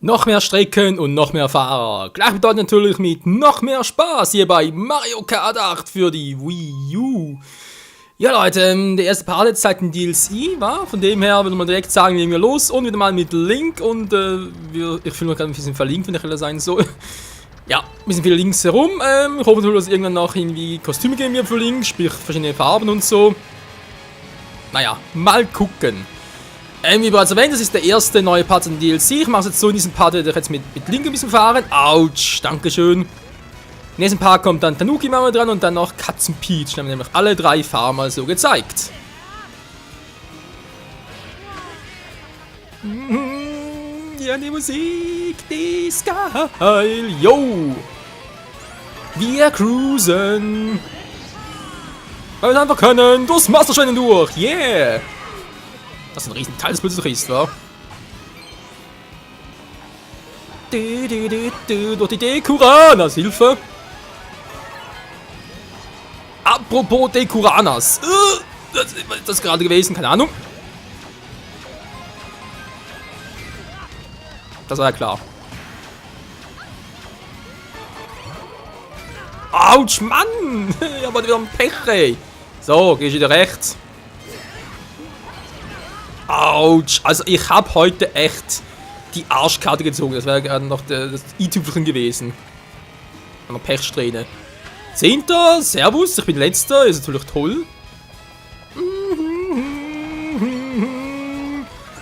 Noch mehr Strecken und noch mehr Fahrer. Gleich bedeutet natürlich mit noch mehr Spaß hier bei Mario Kart 8 für die Wii U. Ja Leute, der erste Part jetzt seit dem DLC war, von dem her würde man direkt sagen, legen wir los und wieder mal mit Link und ich fühle mich gerade ein bisschen verlinkt, wenn ich ehrlich sein soll. Ja, ein bisschen viele Links herum. Ich hoffe natürlich, dass irgendwann noch irgendwie Kostüme geben wird für Link, sprich verschiedene Farben und so. Naja, mal gucken. Wie bereits erwähnt, das ist der erste neue Part in DLC. Ich mache es jetzt so, in diesem Part werde ich jetzt mit Link ein bisschen fahren. Autsch, dankeschön. Im nächsten Part kommt dann Tanuki mal dran und dann noch Katzen Peach. Dann haben wir nämlich alle drei Farben mal so gezeigt. Ja, die Musik, die ist geil. Yo! Wir cruisen. Weil wir einfach können. Durchs Masterschweinen durch. Yeah! Das ist ein riesen Teil des plötzlich ist, wa? Durch die Dekuranas, Hilfe! Apropos Dekuranas. Was ist das gerade gewesen? Keine Ahnung. Das war ja klar. Autsch, Mann! Ich hab wieder ein Pech, ey. So, geh ich wieder rechts. Autsch, also ich habe heute echt die Arschkarte gezogen. Das wäre gerade noch das i-Tüpfelchen gewesen. An der Pechsträhne. 10. Servus, ich bin letzter, ist natürlich toll.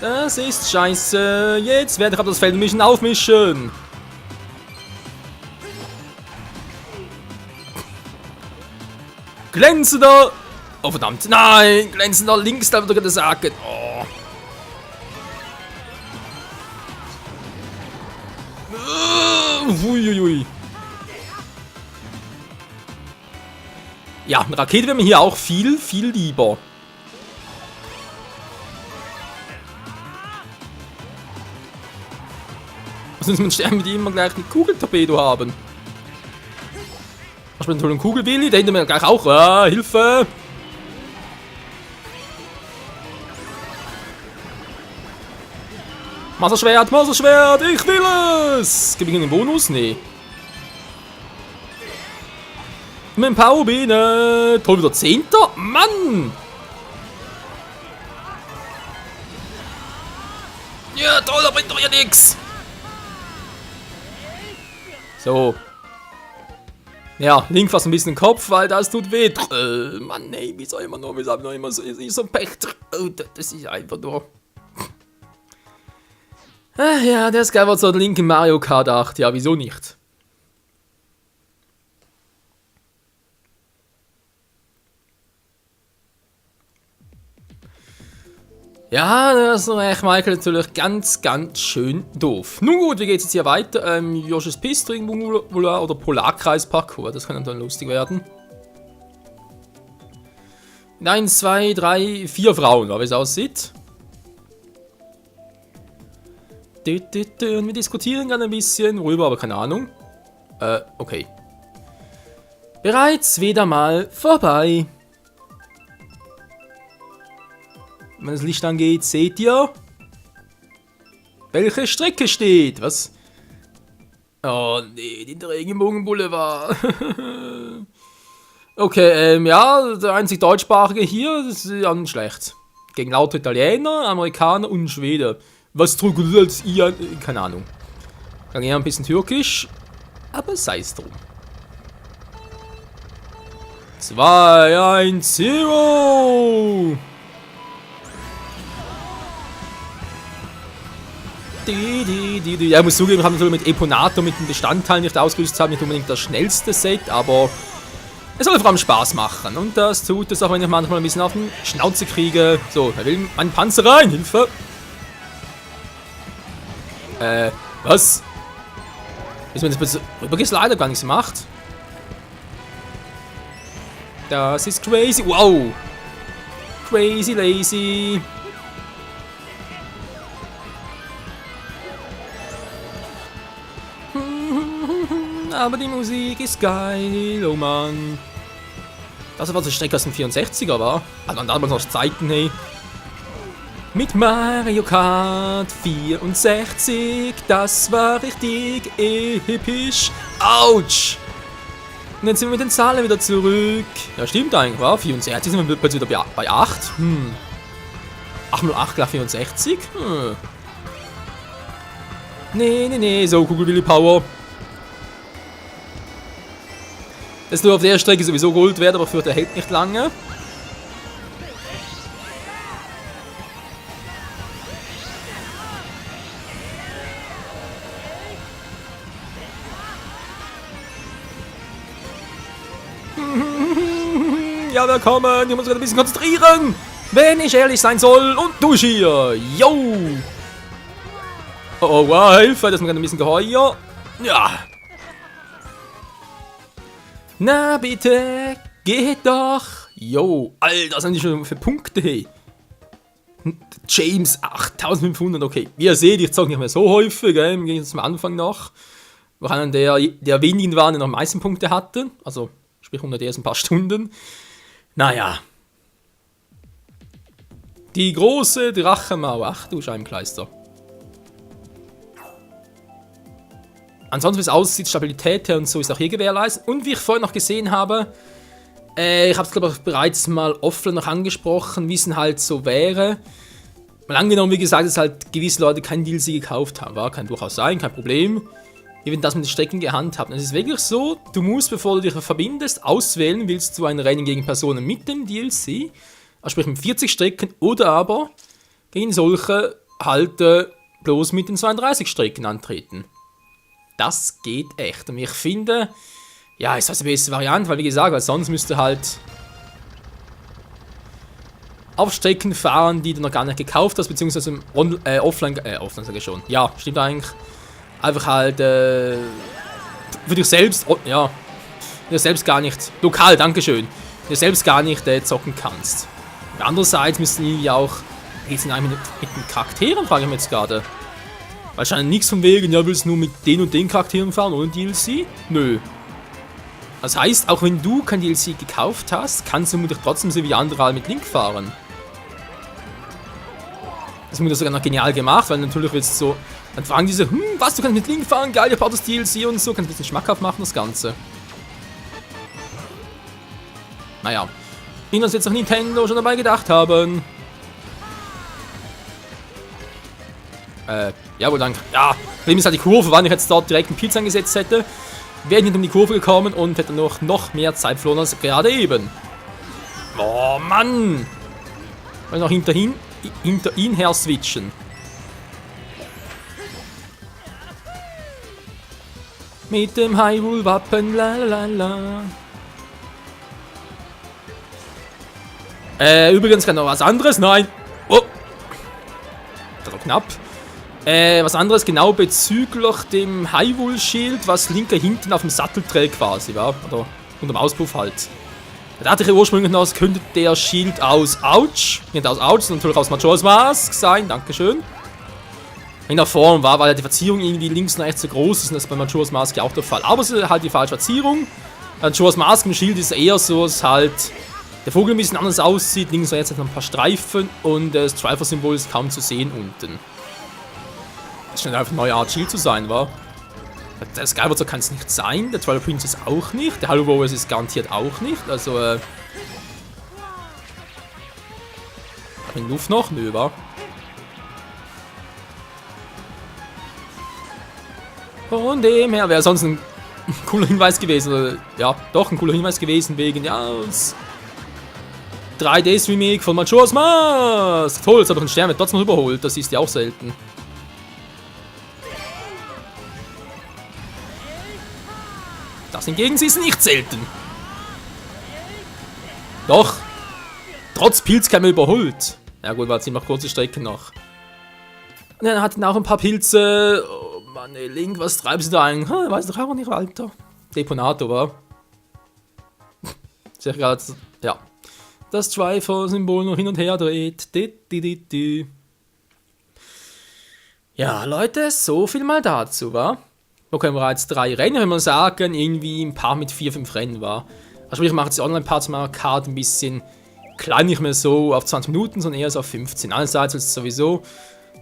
Das ist scheiße. Jetzt werde ich aber das Feld ein bisschen aufmischen. Glänzender! Oh verdammt, nein! Glänzender links, da würde ich sagen. Oh. Uiuiui. Ja, eine Rakete wäre mir hier auch viel lieber. Was müssen wir sterben, die immer gleich einen Kugeltorpedo haben? Ich bin einen tollen Kugelwilli, der hinter mir gleich auch. Ah, Hilfe! Maserschwert, Maserschwert, ich will es! Gib ich einen Bonus? Nee. Mit dem Powerbiene. Toll, wieder 10. Mann! Ja, toll, da bringt doch ja nix. So. Ja, Link fast ein bisschen den Kopf, weil das tut weh. Mann, nee, wieso immer so Pech. Oh, das ist einfach nur. Ja, der ist geil, was so Link in Mario Kart 8. Ja, wieso nicht? Ja, das ist echt Michael natürlich ganz schön doof. Nun gut, wie geht's jetzt hier weiter? Yoshi's Piste oder Polarkreis-Parcours, das kann dann lustig werden. 1, 2, 3, 4 Frauen, wie es aussieht. Und wir diskutieren gerade ein bisschen, worüber, aber keine Ahnung. Okay. Bereits wieder mal vorbei. Wenn das Licht angeht, seht ihr, welche Strecke steht. Was? Oh nee, der Regenbogenboulevard. Okay, ja, der einzig deutschsprachige hier, das ist ja nicht schlecht. Gegen lauter Italiener, Amerikaner und Schweden. Was trug als ihr? Keine Ahnung. Dann eher ein bisschen türkisch, aber sei es drum. 2, 1, 0! Ja, ich muss zugeben, ich habe natürlich mit Eponator, mit den Bestandteilen nicht ausgerüstet, nicht unbedingt das schnellste Set, aber es soll vor allem Spaß machen. Und das tut es auch, wenn ich manchmal ein bisschen auf den Schnauze kriege. So, da will mein Panzer rein, Hilfe! Was? Ist mir das bitte rübergeslidet, gar nichts gemacht? Das ist crazy. Wow! Crazy lazy. Aber die Musik ist geil, oh Mann. Das war die Strecke aus dem 64er, war? Also damals noch Zeiten, hey. Mit Mario Kart 64, das war richtig episch. Autsch! Und jetzt sind wir mit den Zahlen wieder zurück. Ja, stimmt eigentlich, wa? 64 sind wir plötzlich wieder bei 8. 8 mal 8 gleich 64? Nee, so Kugelwilli Power. Das nur auf der Strecke sowieso Gold wert, aber für der hält nicht lange. Ja, wir kommen. Ich muss mich ein bisschen konzentrieren. Wenn ich ehrlich sein soll. Und durch hier. Yo. Oh, wow, Hilfe. Das ist mir gerade ein bisschen geheuer. Ja. Na bitte. Geht doch. Yo. Alter, was sind die schon für Punkte? Hey. James 8500. Okay. Wie ihr seht, ich zocke nicht mehr so häufig. Gell? Im Gegensatz zum Anfang noch. Wo einer der wenigen waren, der noch am meisten Punkte hatte. Also, sprich unter der ersten paar Stunden. Naja. Die große Drachenmauer. Ach du Scheibenkleister. Ansonsten, wie es aussieht, Stabilität her und so ist auch hier gewährleistet. Und wie ich vorhin noch gesehen habe, ich habe es glaube ich bereits mal offline noch angesprochen, wie es denn halt so wäre. Mal angenommen, wie gesagt, dass halt gewisse Leute kein DLC gekauft haben. Kann durchaus sein, kein Problem. Wie wenn das mit den Strecken gehandhabt. Es ist wirklich so, du musst, bevor du dich verbindest, auswählen, willst du ein Rennen gegen Personen mit dem DLC, also sprich mit 40 Strecken, oder aber gegen solche halt bloß mit den 32 Strecken antreten. Das geht echt. Und ich finde, ja, ist das die beste Variante, weil wie gesagt, weil sonst müsst ihr halt auf Strecken fahren, die du noch gar nicht gekauft hast, beziehungsweise offline sage ich schon. Ja, stimmt eigentlich. Einfach halt für dich selbst, ja, du selbst gar nicht, lokal, dankeschön, du selbst gar nicht zocken kannst. Und andererseits müssen die auch, geht's denn eigentlich mit den Charakteren, frage ich mich jetzt gerade. Wahrscheinlich nichts von wegen, ja, willst du nur mit den und den Charakteren fahren, ohne DLC? Nö. Das heißt, auch wenn du kein DLC gekauft hast, kannst du vermutlich trotzdem so wie andere halt mit Link fahren. Das ist sogar noch genial gemacht, weil natürlich willst du so, dann fragen diese, was, du kannst mit Link fahren, geil, ihr baut das DLC und so, kannst ein bisschen schmackhaft machen, das Ganze. Naja, wie uns jetzt auch Nintendo schon dabei gedacht haben. Jawohl, danke. Ja, Problem ist halt die Kurve, wenn ich jetzt dort direkt einen Pilz angesetzt hätte, wäre ich nicht um die Kurve gekommen und hätte noch mehr Zeit verloren als gerade eben. Oh, Mann! Weil noch hinter ihn her switchen. Mit dem Hyrule-Wappen, la. Übrigens kann noch was anderes, nein. Oh. Das war knapp. Was anderes genau bezüglich dem Hyrule-Schild, was Linker hinten auf dem Sattel trägt quasi, war. Oder unterm Auspuff halt. Da dachte ich ursprünglich noch, es könnte der Schild aus Ouch, nicht aus Ouch, sondern natürlich aus Majora's Mask sein, dankeschön. In der Form war, weil die Verzierung irgendwie links und rechts so groß ist und das ist bei Majora's Mask ja auch der Fall. Aber es ist halt die falsche Verzierung. Majora's Mask im Schild ist eher so, dass halt der Vogel ein bisschen anders aussieht, links und rechts hat noch ein paar Streifen und das Triforce-Symbol ist kaum zu sehen unten. Das scheint einfach eine neue Art Schild zu sein, wa? Der Skyward kann es nicht sein, der Twilight Princess auch nicht, der Halo Warriors ist garantiert auch nicht, also in Luft noch? Nö, wa? Von dem her wäre sonst ein cooler Hinweis gewesen, oder, ja, doch ein cooler Hinweis gewesen wegen, ja, das 3D-Remake von Majora's Mask. Toll, jetzt hat doch ein Stern wird trotzdem noch überholt, das ist ja auch selten. Das hingegen ist nicht selten. Doch. Trotz Pilz kann man überholt. Ja gut, war ziemlich kurze Strecke noch. Und dann hatten auch ein paar Pilze. Oh Mann, ey, Link, was treibst du da ein? Weiß doch auch nicht, Alter. Deponato, war. Sehr gerade, ja. Das Triforce-Symbol noch hin und her dreht. Ja, Leute, so viel mal dazu, wa? Da können wir jetzt 3 Rennen, wenn man sagen, irgendwie ein paar mit 4, 5 Rennen war. Also sprich, macht die Online-Parts mal Kart ein bisschen klein nicht mehr so auf 20 Minuten, sondern eher so auf 15. Einerseits, weil es sowieso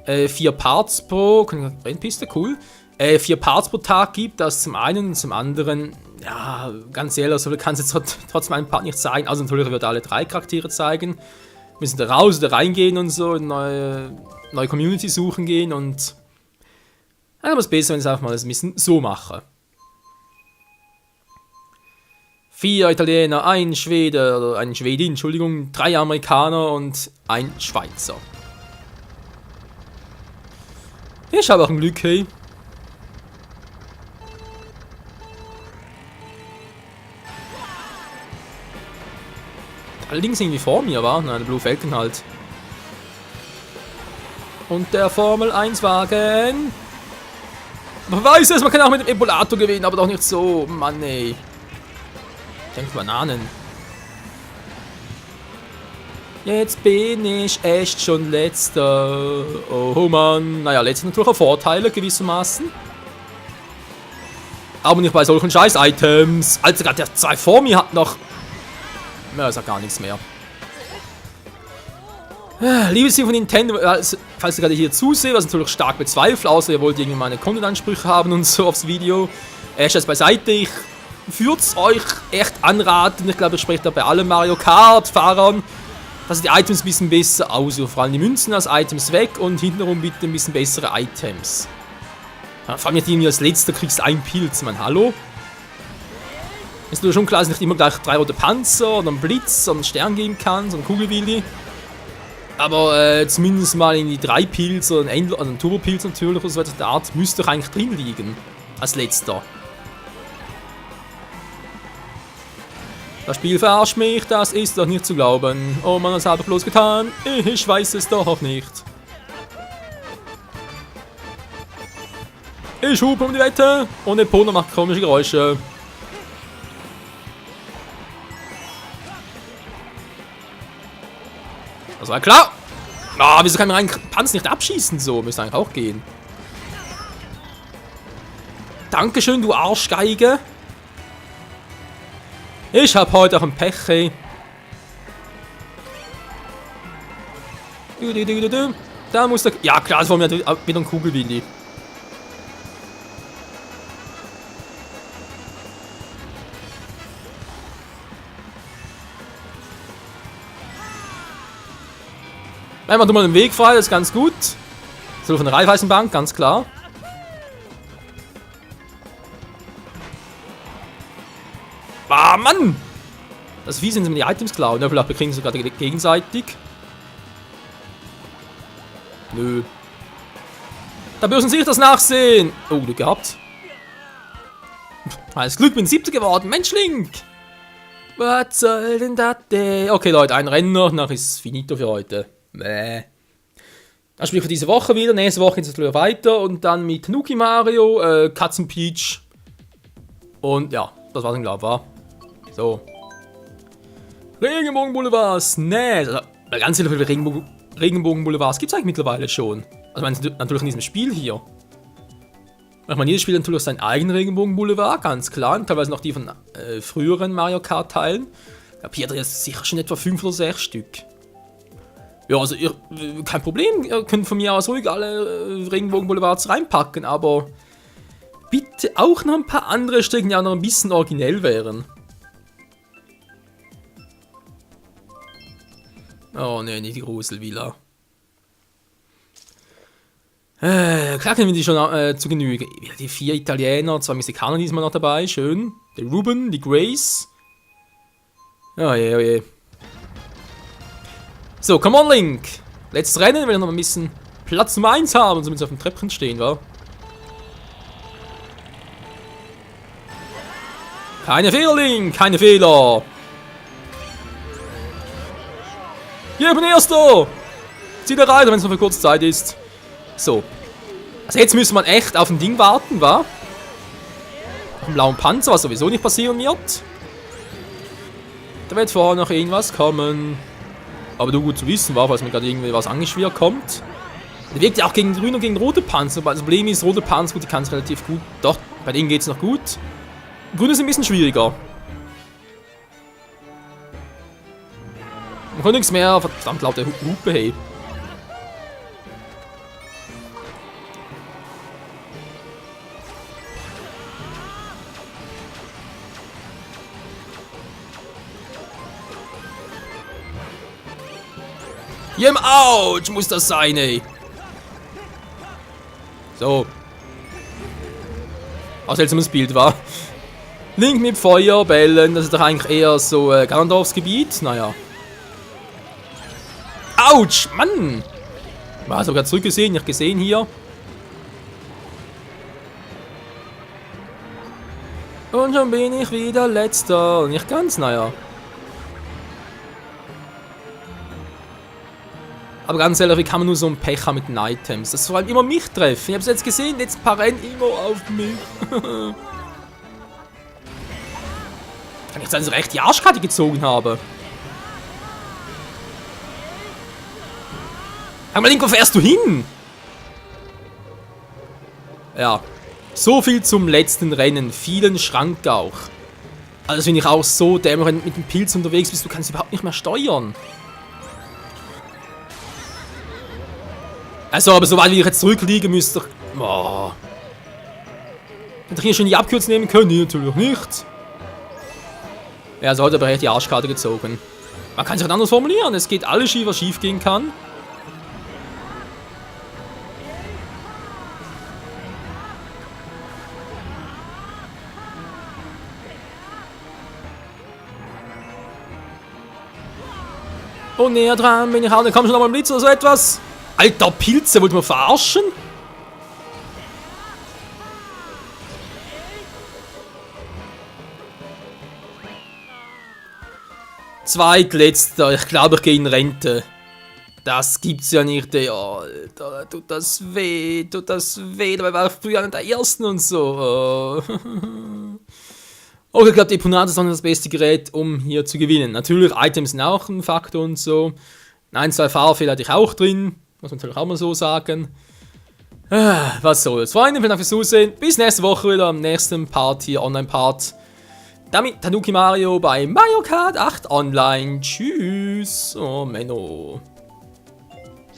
4 Parts pro, Rennpiste, cool, 4 Parts pro Tag gibt, das zum einen und zum anderen, ja, ganz ehrlich, also, du kannst jetzt trotzdem einen Part nicht zeigen, also natürlich wird alle 3 Charaktere zeigen, wir müssen da raus oder reingehen und so, neue Community suchen gehen und aber es ist besser, wenn ich es einfach mal ein bisschen so mache. 4 Italiener, ein Schwede, oder eine Schwedin, Entschuldigung, 3 Amerikaner und ein Schweizer. Ich habe auch ein Glück, hey. Allerdings irgendwie vor mir war, nein, der Blue Falcon halt. Und der Formel 1 Wagen. Man weiß es, man kann auch mit dem Emulator gewinnen, aber doch nicht so, Mann ey. Denkt Bananen. Jetzt bin ich echt schon letzter. Oh Mann. Naja, letzter natürlich auch Vorteile gewissermaßen. Aber nicht bei solchen Scheiß-Items. Also gerade der 2 vor mir hat noch... Ja, ist ja gar nichts mehr. Liebes Team von Nintendo, falls ihr gerade hier zuseht, was ich natürlich stark bezweifle, außer ihr wollt irgendwie meine Content-Ansprüche haben und so aufs Video. Stellt beiseite, ich würde es euch echt anraten, ich glaube, ich spreche da bei allen Mario Kart-Fahrern, dass ihr die Items ein bisschen besser aussucht. Vor allem die Münzen als Items weg und hintenrum bitte ein bisschen bessere Items. Ja, vor allem nicht irgendwie als letzter kriegst du einen Pilz, man, hallo? Ist nur schon klar, dass ich nicht immer gleich 3 rote Panzer oder einen Blitz oder einen Stern geben kann, so einen Kugelwilli. Aber zumindest mal in die 3 Pilze oder einen Turbo-Pilz natürlich oder so etwas der Art müsste doch eigentlich drin liegen. Als letzter. Das Spiel verarscht mich, das ist doch nicht zu glauben. Oh Mann, was habe ich bloß getan? Ich weiß es doch auch nicht. Ich hupe um die Wette und der Pono macht komische Geräusche. Das war klar. Ah, wieso kann man einen Panzer nicht abschießen so? Müsste eigentlich auch gehen. Dankeschön, du Arschgeige. Ich hab heute auch ein Pech, ey. Da muss der... Ja, klar, das war mir wieder ein Kugelwilli. Einmal tun wir den Weg frei, das ist ganz gut. So von der Raiffeisenbank, ganz klar. Ah, Mann! Das Vieh sind immer die Items klauen. Ja, vielleicht bekriegen sie gerade gegenseitig. Nö. Da müssen Sie sich das nachsehen. Oh, Glück gehabt. Alles Glück, bin 7. geworden. Mensch, Link! Was soll denn das denn? Okay, Leute, ein Renner. Nachher ist finito für heute. Das spiele ich für diese Woche wieder. Nächste Woche geht es natürlich weiter. Und dann mit Tanuki Mario, Katzen Peach. Und ja, das war's dann, glaube ich, war. So. Regenbogen Boulevards. Nee, also, ganz viele Regenbogen Boulevards gibt es eigentlich mittlerweile schon. Also, natürlich in diesem Spiel hier. Ich meine, jedes Spiel hat natürlich seinen eigenen Regenbogen Boulevard, ganz klar. Und teilweise noch die von früheren Mario Kart Teilen. Ich glaube, hier hat jetzt sicher schon etwa 5 oder 6 Stück. Ja, also kein Problem, ihr könnt von mir aus ruhig alle Regenbogen-Boulevards reinpacken, aber bitte auch noch ein paar andere Stücke, die auch noch ein bisschen originell wären. Oh ne, nicht die Gruselvilla. Klar kennen wir die schon zu Genüge. Die 4 Italiener, 2 Mexikaner diesmal noch dabei, schön. Der Ruben, die Grace. Oh je, oh je. So, come on, Link. Letztes Rennen, wenn wir noch ein bisschen Platz Nummer 1 haben und zumindest auf dem Treppchen stehen, wa? Keine Fehler, Link, keine Fehler. Hier, ich bin Erster. Zieh da rein, wenn es noch für kurze Zeit ist. So. Also jetzt müsste man echt auf ein Ding warten, wa? Auf den blauen Panzer, was sowieso nicht passieren wird. Da wird vorher noch irgendwas kommen. Aber du gut zu wissen war, falls mir gerade irgendwie was angeschwirrt kommt. Der wirkt ja auch gegen grüne und gegen rote Panzer. Das Problem ist, rote Panzer, gut, die kann es relativ gut. Doch, bei denen geht es noch gut. Grüne ist ein bisschen schwieriger. Man kann nichts mehr. Verdammt laute Hupe, hey. Jem, ouch, muss das sein, ey. So. Ein seltsames Bild war. Link mit Feuerbällen, das ist doch eigentlich eher so Ganondorfs Gebiet. Naja. Autsch, Mann! War sogar zurückgesehen, nicht gesehen hier. Und schon bin ich wieder letzter. Nicht ganz, naja. Aber ganz ehrlich, wie kann man nur so ein Pech haben mit den Items? Das vor allem immer mich treffen. Ich hab's jetzt gesehen, jetzt paar rennen immer auf mich. Kann ich jetzt recht die Arschkarte gezogen habe? Sag mal, Link, wo fährst du hin? Ja. So viel zum letzten Rennen. Vielen Schrank auch. Also finde ich auch so dämlich, wenn du mit dem Pilz unterwegs bist, du kannst überhaupt nicht mehr steuern. Also, aber soweit wie ich jetzt zurückliege, müsste ich... Oh. Hätte ich hier schon die Abkürzung nehmen können? Nee, natürlich nicht. Ja, so hat er aber echt die Arschkarte gezogen. Man kann sich auch anders formulieren. Es geht alles schief, was schief gehen kann. Und näher dran bin ich auch. Dann kommt schon nochmal ein Blitz oder so etwas. Alter, Pilze, wollt ihr mal verarschen? Zweitletzter, ich glaube, ich gehe in Rente. Das gibt's ja nicht, ey. Alter, tut das weh, dabei war ich früher einer der Ersten und so. Okay, ich glaube, die Eponade ist dann das beste Gerät, um hier zu gewinnen. Natürlich, Items sind auch ein Faktor und so. 1, 2 Fahrfehler hatte ich auch drin. Muss man natürlich auch mal so sagen. Was soll's. Freunde, vielen Dank fürs Zusehen. Bis nächste Woche wieder am nächsten Part hier, Online-Part. Damit Tanuki Mario bei Mario Kart 8 Online. Tschüss. Oh, Menno.